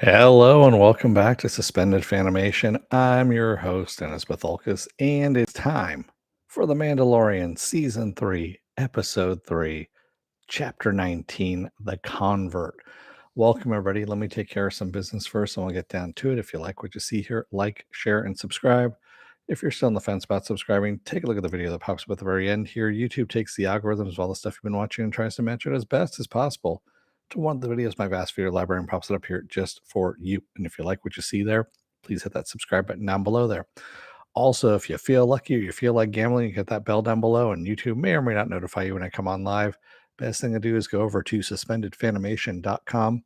Hello and welcome back to Suspended Fanimation. I'm your host, Dennis Bithoulkas, and it's time for The Mandalorian Season 3, Episode 3, Chapter 19, The Convert. Welcome, everybody. Let me take care of some business first, and we'll get down to it. If you like what you see here, like, share, and subscribe. If you're still on the fence about subscribing, take a look at the video that pops up at the very end here. YouTube takes the algorithms of all the stuff you've been watching and tries to match it as best as possible to one of the videos, my vast video library, and pops it up here just for you. And if you like what you see there, please hit that subscribe button down below there. Also, if you feel lucky or you feel like gambling, you hit that bell down below, and YouTube may or may not notify you when I come on live. Best thing to do is go over to suspendedfanimation.com.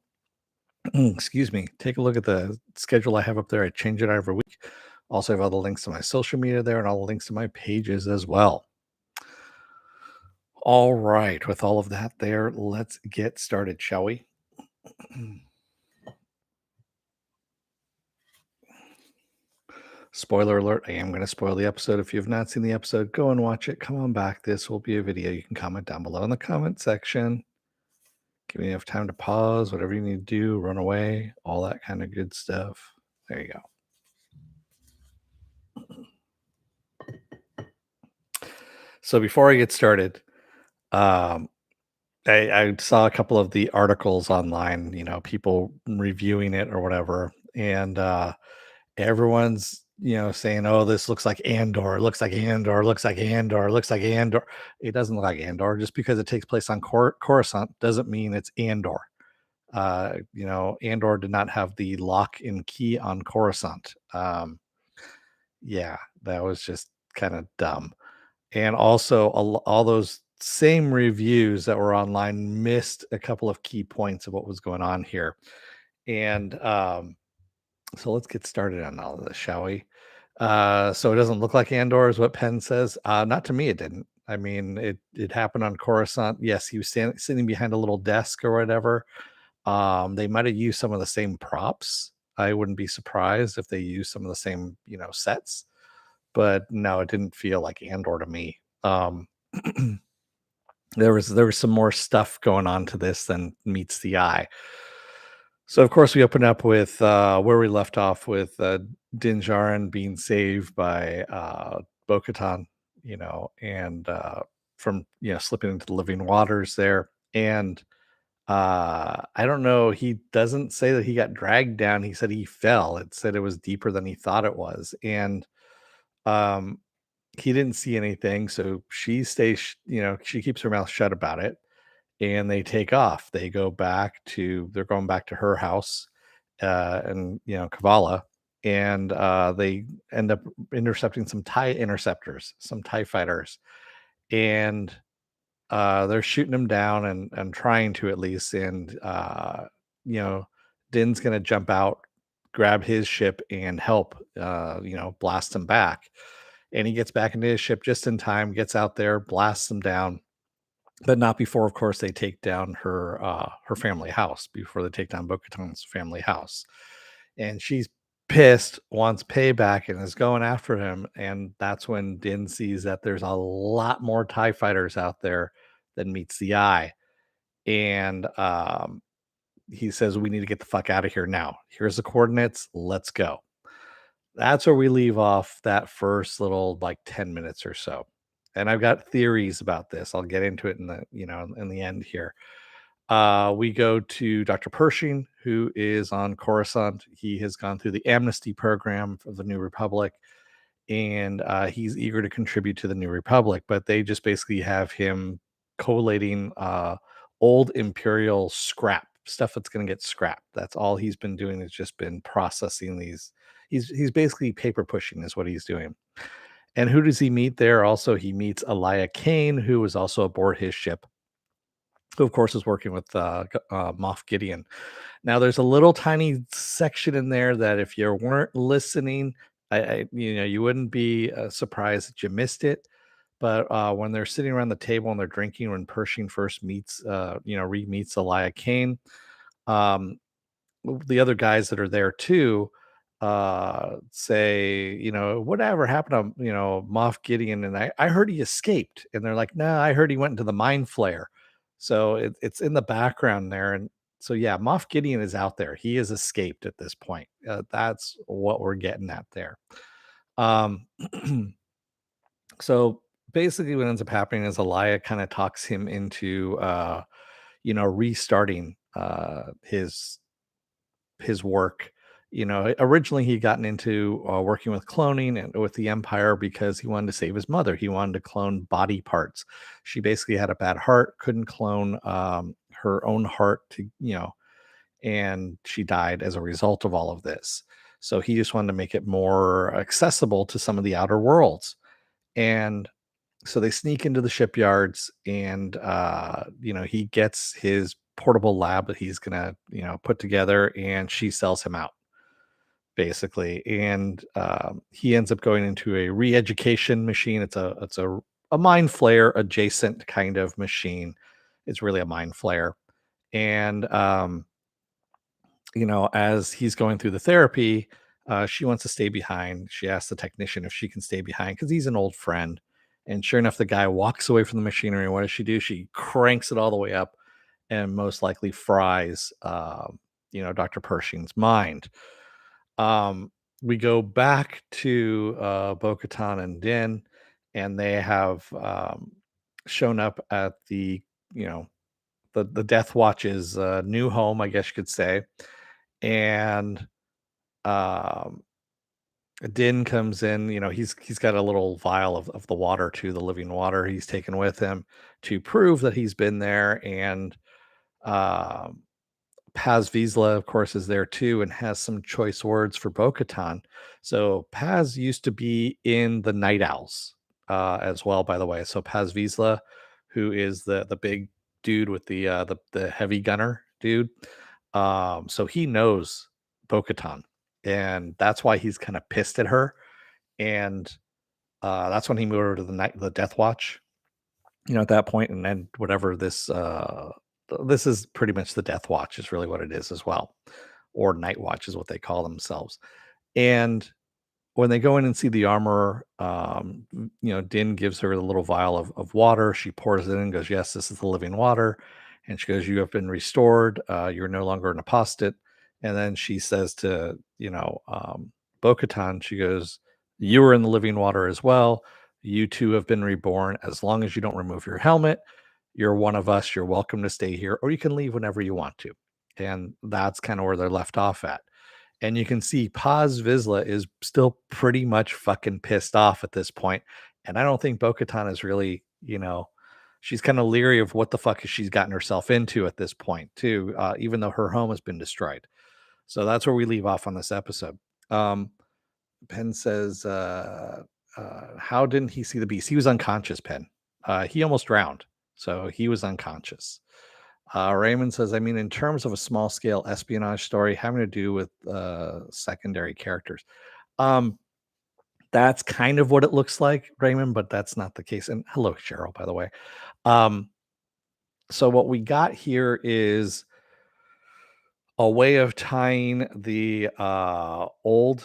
Excuse me. Take a look at the schedule I have up there. I change it out every week. Also, I have all the links to my social media there and all the links to my pages as well. All right. With all of that there, let's get started, shall we? Spoiler alert, I am going to spoil the episode. If you have not seen the episode, go and watch it. Come on back. This will be a video. You can comment down below in the comment section. Give me enough time to pause, whatever you need to do, run away, all that kind of good stuff. There you go. So before I get started, I saw a couple of the articles online, people reviewing it or whatever. And everyone's saying, oh, this looks like Andor, looks like Andor, looks like Andor, looks like Andor. It doesn't look like Andor. Just because it takes place on Coruscant doesn't mean it's Andor. Andor did not have the lock and key on Coruscant. Yeah, that was just kind of dumb. And also all those same reviews that were online missed a couple of key points of what was going on here. And so let's get started on all of this, shall we? So it doesn't look like Andor is what Penn says. Not to me, it didn't. I mean, it happened on Coruscant. Yes, he was sitting behind a little desk or whatever. They might have used some of the same props. I wouldn't be surprised if they used some of the same, sets. But no, it didn't feel like Andor to me. There was some more stuff going on to this than meets the eye. So of course we open up with where we left off with Din Djarin being saved by bo-katan, and from slipping into the living waters there. And I don't know, he doesn't say that he got dragged down. He said he fell. It said it was deeper than he thought it was. And um he didn't see anything, so she stays, she keeps her mouth shut about it, and they take off. They're going back to her house, and Kavala, and they end up intercepting some TIE fighters, and they're shooting them down and trying to at least, and you know, Din's gonna jump out, grab his ship, and help, blast them back. And he gets back into his ship just in time, gets out there, blasts them down, but not before, of course, they take down her family house, before they take down Bo-Katan's family house. And she's pissed, wants payback, and is going after him. And that's when Din sees that there's a lot more TIE fighters out there than meets the eye. And he says, we need to get the fuck out of here now. Here's the coordinates. Let's go. That's where we leave off that first little like 10 minutes or so. And I've got theories about this. I'll get into it in the end here. We go to Dr. Pershing, who is on Coruscant. He has gone through the amnesty program of the New Republic, and he's eager to contribute to the New Republic. But they just basically have him collating old Imperial scrap stuff that's going to get scrapped. That's all he's been doing, has just been processing these. He's basically paper pushing, is what he's doing. And who does he meet there? Also, he meets Elia Kane, who was also aboard his ship, who of course is working with Moff Gideon. Now, there's a little tiny section in there that if you weren't listening, you wouldn't be surprised that you missed it. But when they're sitting around the table and they're drinking, when Pershing first meets, re-meets Elia Kane, um, the other guys that are there too say, whatever happened to, Moff Gideon? And I heard he escaped. And they're like, no, I heard he went into the mind flare. So it's in the background there. And So yeah, Moff Gideon is out there. He has escaped at this point. That's what we're getting at there. Um, so basically, what ends up happening is Elia kind of talks him into, restarting his work. Originally he gotten into working with cloning and with the Empire because he wanted to save his mother. He wanted to clone body parts. She basically had a bad heart, couldn't clone her own heart and she died as a result of all of this. So he just wanted to make it more accessible to some of the outer worlds. And so they sneak into the shipyards and he gets his portable lab that he's gonna put together, and she sells him out basically. And he ends up going into a re-education machine. It's a mind flare adjacent kind of machine. It's really a mind flare. And as he's going through the therapy, she wants to stay behind. She asks the technician if she can stay behind because he's an old friend. And sure enough, the guy walks away from the machinery. And what does she do? She cranks it all the way up and most likely fries, Dr. Pershing's mind. We go back to Bo-Katan and Din, and they have shown up at you know, the Death Watch's new home, I guess you could say. And um Din comes in, he's got a little vial of the water too, the living water he's taken with him to prove that he's been there. And um Paz Vizsla, of course, is there too and has some choice words for Bo-Katan. So Paz used to be in the Night Owls as well, by the way. So Paz Vizsla, who is the big dude with the heavy gunner dude, so he knows Bo-Katan, and that's why he's kind of pissed at her. And that's when he moved over to the Death Watch. At that point, and then whatever this is pretty much the Death Watch is really what it is as well, or Night Watch is what they call themselves. And when they go in and see the armor, Din gives her the little vial of water. She pours it in and goes, "Yes, this is the living water." And she goes, "You have been restored. You're no longer an apostate." And then she says to, Bo Katan, she goes, "You are in the living water as well. You too have been reborn. As long as you don't remove your helmet, you're one of us. You're welcome to stay here, or you can leave whenever you want to." And that's kind of where they're left off at. And you can see Paz Vizsla is still pretty much fucking pissed off at this point. And I don't think Bo-Katan is really, she's kind of leery of what the fuck she's gotten herself into at this point, too, even though her home has been destroyed. So that's where we leave off on this episode. Um, Penn says, how didn't he see the beast? He was unconscious, Penn. He almost drowned. So he was unconscious. Raymond says, I mean, in terms of a small scale espionage story having to do with secondary characters, um, that's kind of what it looks like, Raymond, but that's not the case. And hello, Cheryl, by the way. Um, so what we got here is a way of tying the old,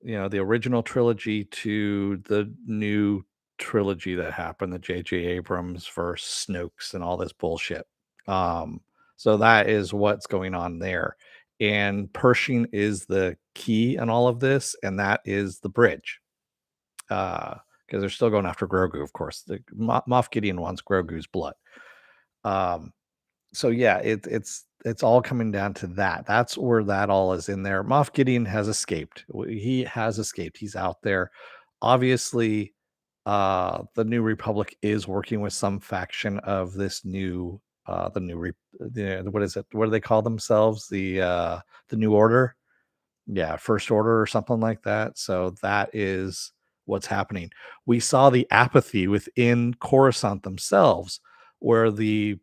the original trilogy to the new trilogy that happened, the J.J. Abrams versus Snokes and all this bullshit. Um, so that is what's going on there. And Pershing is the key in all of this, and that is the bridge. Because they're still going after Grogu, of course. The Moff Gideon wants Grogu's blood. Um, so yeah, it's all coming down to that. That's where that all is in there. Moff Gideon has escaped. He has escaped. He's out there. Obviously, the New Republic is working with some faction of this new what is it? What do they call themselves? The New Order. Yeah, First Order or something like that. So that is what's happening. We saw the apathy within Coruscant themselves, where the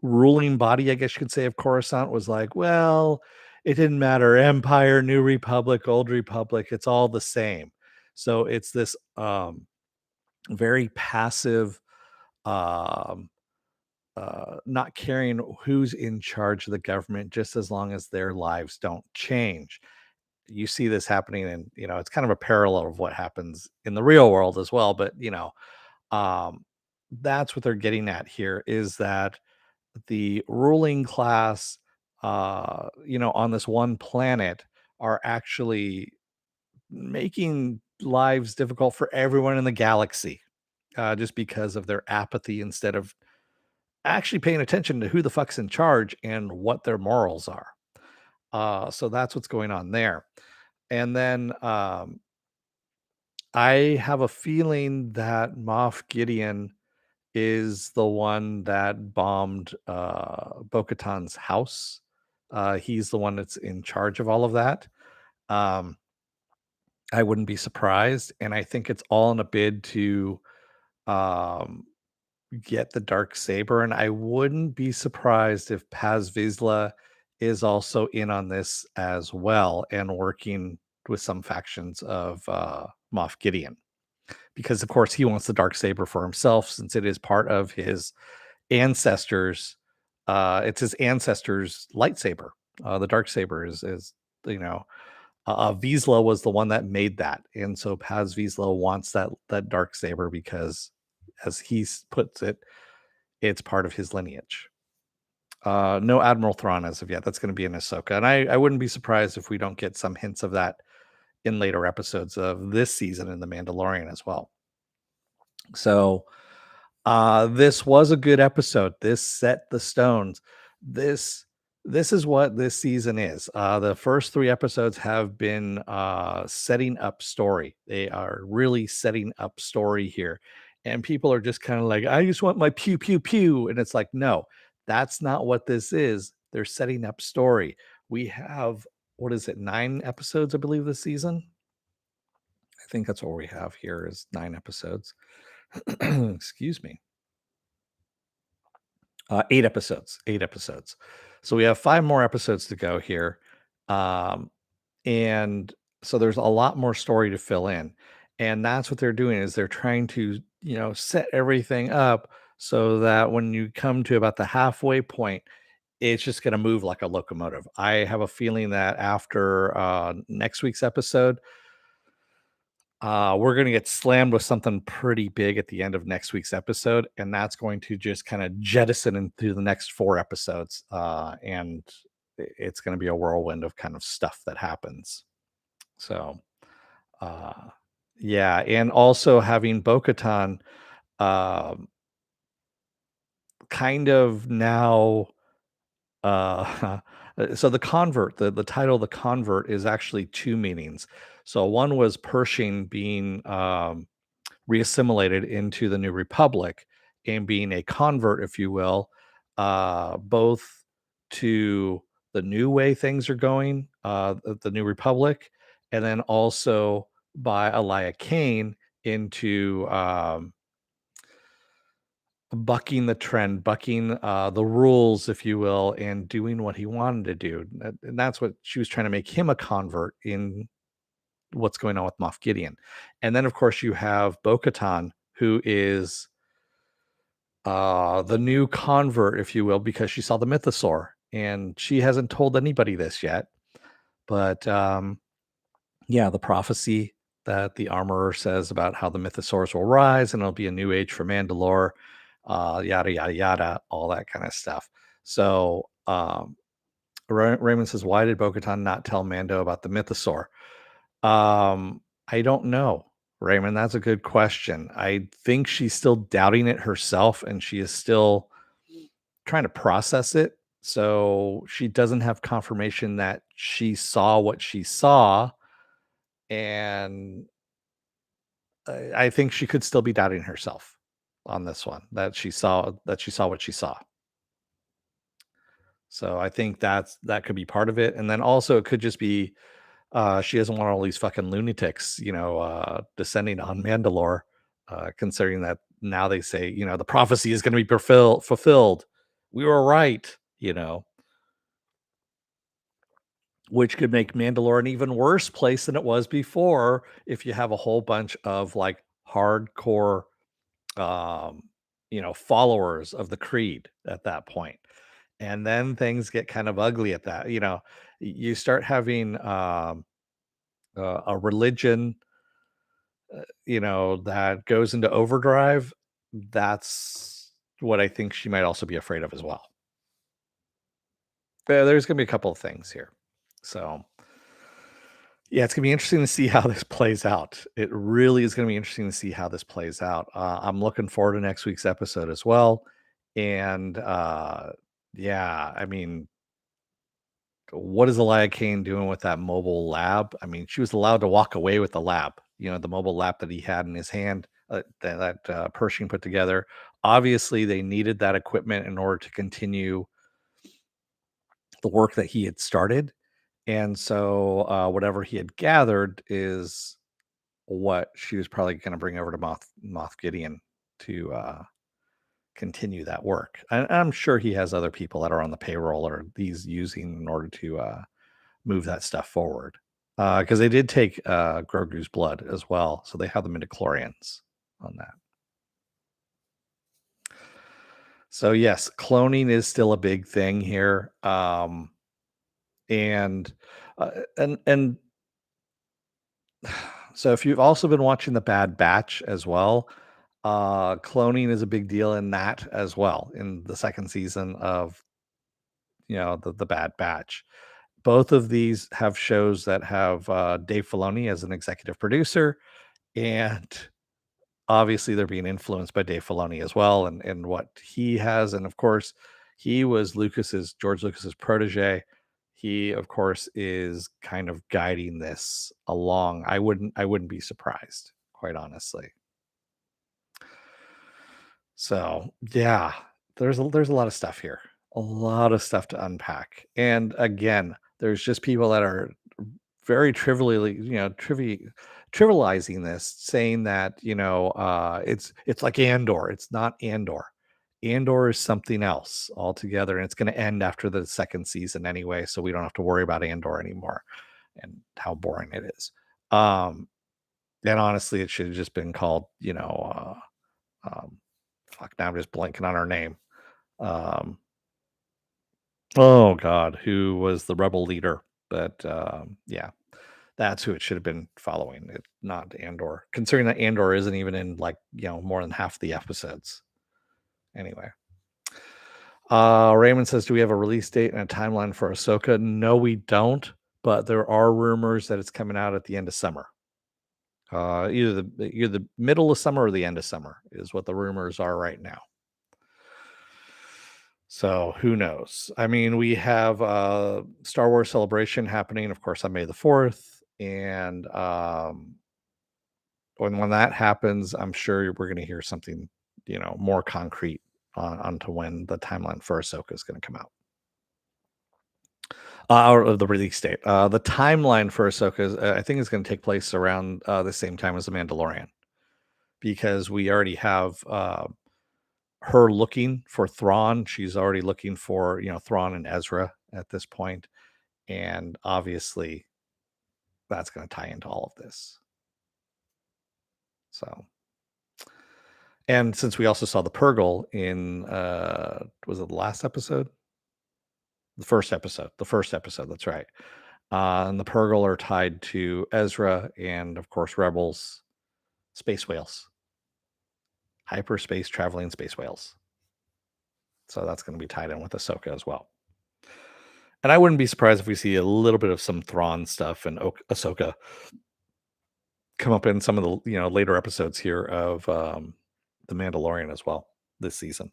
ruling body, I guess you could say, of Coruscant was like, well, it didn't matter. Empire, New Republic, Old Republic, it's all the same. So it's this very passive, um, not caring who's in charge of the government, just as long as their lives don't change. You see this happening, and it's kind of a parallel of what happens in the real world as well. But um, that's what they're getting at here, is that the ruling class on this one planet are actually making lives difficult for everyone in the galaxy, just because of their apathy instead of actually paying attention to who the fuck's in charge and what their morals are. So that's what's going on there. And then I have a feeling that Moff Gideon is the one that bombed Bo-Katan's house. He's the one that's in charge of all of that. Um, I wouldn't be surprised, and I think it's all in a bid to um, get the dark saber. And I wouldn't be surprised if Paz Vizsla is also in on this as well and working with some factions of Moff Gideon, because of course he wants the dark saber for himself since it is part of his ancestors. It's his ancestors' lightsaber. The dark saber is you know Vizsla was the one that made that, and so Paz Vizsla wants that dark saber because, as puts it, it's part of his lineage. No Admiral Thrawn as of yet. That's going to be in Ahsoka, and I wouldn't be surprised if we don't get some hints of that in later episodes of this season in The Mandalorian as well. So this was a good episode. This set the stones. This this is what this season is. The first 3 episodes have been setting up story. They are really setting up story here. And people are just kind of like, I just want my pew pew pew. And it's like, no, that's not what this is. They're setting up story. We have, what is it, 9 episodes, I believe, this season. I think that's what we have here is 9 episodes. Excuse me. 8 episodes, 8 episodes. So we have 5 more episodes to go here. Um, and so there's a lot more story to fill in. And that's what they're doing is they're trying to, set everything up so that when you come to about the halfway point, it's just going to move like a locomotive. I have a feeling that after next week's episode, we're going to get slammed with something pretty big at the end of next week's episode, and that's going to just kind of jettison into the next 4 episodes. And it's going to be a whirlwind of kind of stuff that happens. So, uh, yeah, and also having Bo-Katan um kind of now. So the convert, the title, the convert, is actually 2 meanings. So one was Pershing being reassimilated into the New Republic and being a convert, if you will, both to the new way things are going, the New Republic, and then also by Elia Kane into bucking the trend, bucking the rules, if you will, and doing what he wanted to do. And that's what she was trying to make him a convert in what's going on with Moff Gideon. And then, of course, you have Bo-Katan, who is the new convert, if you will, because she saw the mythosaur. And she hasn't told anybody this yet. But yeah, the prophecy that the armorer says about how the mythosaurs will rise and it'll be a new age for Mandalore, yada, yada, yada, all that kind of stuff. So Raymond says, why did Bo-Katan not tell Mando about the mythosaur? I don't know, Raymond. That's a good question. I think she's still doubting it herself and she is still trying to process it. So she doesn't have confirmation that she saw what she saw. And I think she could still be doubting herself on this one, that she saw what she saw. So I think that could be part of it. And then also it could just be she doesn't want all these fucking lunatics, descending on Mandalore, considering that now they say, the prophecy is going to be fulfilled. We were right, which could make Mandalore an even worse place than it was before if you have a whole bunch of like hardcore, um, followers of the creed at that point. And then things get kind of ugly at that. You start having a religion that goes into overdrive. That's what I think she might also be afraid of as well. there's gonna be a couple of things here. So, yeah, it's gonna be interesting to see how this plays out. It really is gonna be interesting to see how this plays out. I'm looking forward to next week's episode as well, and, yeah, I mean, what is Elia Kane doing with that mobile lab? I mean, she was allowed to walk away with the lab, the mobile lab that he had in his hand, Pershing put together. Obviously, they needed that equipment in order to continue the work that he had started. And so, whatever he had gathered is what she was probably going to bring over to Moth Gideon to continue that work. And I'm sure he has other people that are on the payroll or he's using in order to move that stuff forward. Because they did take Grogu's blood as well, so they have the midichlorians on that. So yes, cloning is still a big thing here, and and so if you've also been watching The Bad Batch as well, cloning is a big deal in that as well in the second season of the Bad Batch. Both of these have shows that have Dave Filoni as an executive producer, and obviously they're being influenced by Dave Filoni as well, and what he has, and of course, he was George Lucas's protege. He, of course, is kind of guiding this along. I wouldn't be surprised, quite honestly. So yeah, there's a lot of stuff here, a lot of stuff to unpack, and again, there's just people that are very trivially, trivializing this, saying that it's like Andor. It's not Andor. Andor is something else altogether, and it's going to end after the second season anyway, so we don't have to worry about Andor anymore and how boring it is. Um, and honestly, it should have just been called, fuck. Now I'm just blanking on her name. Um, oh God, who was the rebel leader? But yeah, that's who it should have been following, it not Andor, considering that Andor isn't even in, like, more than half the episodes. Anyway. Raymond says, "Do we have a release date and a timeline for Ahsoka?" No, we don't, but there are rumors that it's coming out at the end of summer. Either the middle of summer or the end of summer is what the rumors are right now. So who knows? I mean, we have Star Wars Celebration happening, of course, on May the 4th, and when that happens, I'm sure we're going to hear something, more concrete onto when the timeline for Ahsoka is going to come out, or of the release date. The timeline for Ahsoka, I think, is going to take place around the same time as the Mandalorian, because we already have her looking for Thrawn. She's already looking for Thrawn and Ezra at this point, and obviously that's going to tie into all of this. So. And since we also saw the Purgle in, was it the last episode? The first episode. The first episode, that's right. And the Purgle are tied to Ezra and, of course, Rebels, space whales, hyperspace traveling space whales. So that's going to be tied in with Ahsoka as well. And I wouldn't be surprised if we see a little bit of some Thrawn stuff and Ahsoka come up in some of the later episodes here of the Mandalorian as well this season.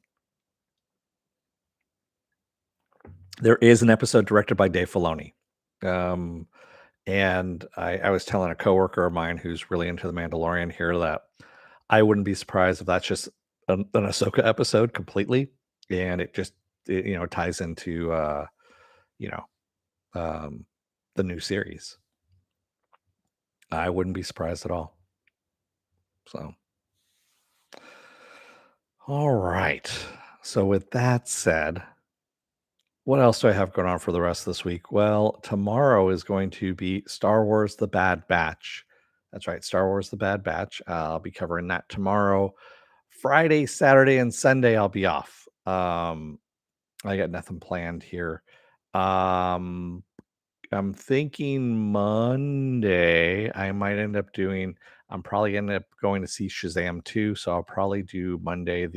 There is an episode directed by Dave Filoni. And I was telling a coworker of mine who's really into the Mandalorian here that I wouldn't be surprised if that's just an Ahsoka episode completely, and it ties into you know um, the new series. I wouldn't be surprised at all. So, all right. So with that said, what else do I have going on for the rest of this week? Well, tomorrow is going to be Star Wars The Bad Batch. That's right, Star Wars The Bad Batch. I'll be covering that tomorrow. Friday, Saturday, and Sunday, I'll be off. I got nothing planned here. Um, I'm thinking Monday, I'm probably end up going to see Shazam 2. So I'll probably do Monday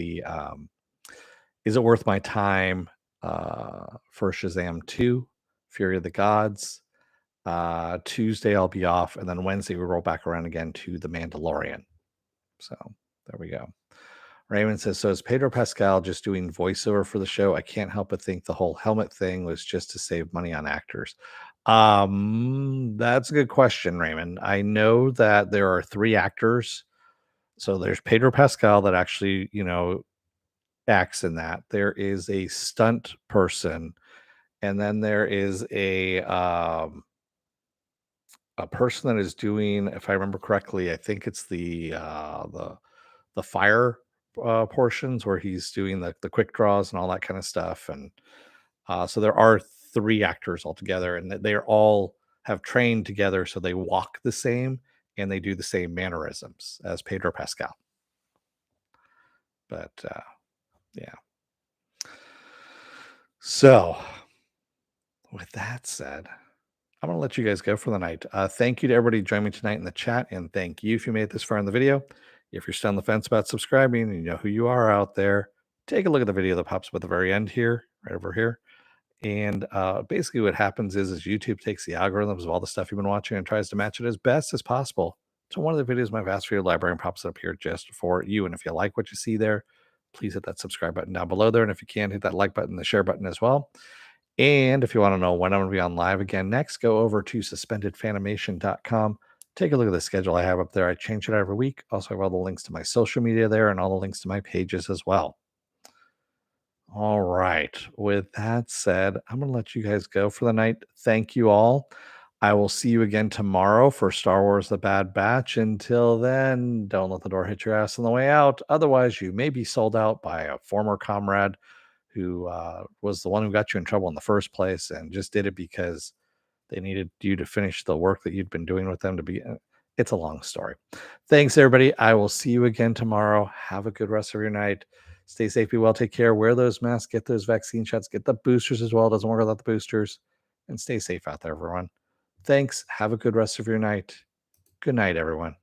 Is It Worth My Time? for Shazam 2, Fury of the Gods. Tuesday I'll be off, and then Wednesday we roll back around again to The Mandalorian. So there we go. Raymond says, so is Pedro Pascal just doing voiceover for the show? I can't help but think the whole helmet thing was just to save money on actors. That's a good question, Raymond. I know that there are 3 actors. So there's Pedro Pascal that actually, acts in that. There is a stunt person, and then there is a person that is doing, if I remember correctly, I think it's the fire portions where he's doing the quick draws and all that kind of stuff. And so there are 3 actors altogether, and they're all have trained together, so they walk the same and they do the same mannerisms as Pedro Pascal. But yeah. So with that said, I'm going to let you guys go for the night. Thank you to everybody joining me tonight in the chat, and thank you if you made it this far in the video. If you're still on the fence about subscribing and you know who you are out there, take a look at the video that pops up at the very end here, right over here. And basically what happens is YouTube takes the algorithms of all the stuff you've been watching and tries to match it as best as possible to one of the videos in my vast video library, and pops it up here just for you. And if you like what you see there, please hit that subscribe button down below there. And if you can, hit that like button, the share button as well. And if you want to know when I'm going to be on live again next, go over to suspendedfanimation.com. Take a look at the schedule I have up there. I change it every week. Also, I have all the links to my social media there and all the links to my pages as well. All right. With that said, I'm going to let you guys go for the night. Thank you all. I will see you again tomorrow for Star Wars The Bad Batch. Until then, don't let the door hit your ass on the way out. Otherwise, you may be sold out by a former comrade who was the one who got you in trouble in the first place and just did it because they needed you to finish the work that you'd been doing with them to be. It's a long story. Thanks, everybody. I will see you again tomorrow. Have a good rest of your night. Stay safe, be well, take care, wear those masks, get those vaccine shots, get the boosters as well. It doesn't work without the boosters. And stay safe out there, everyone. Thanks. Have a good rest of your night. Good night, everyone.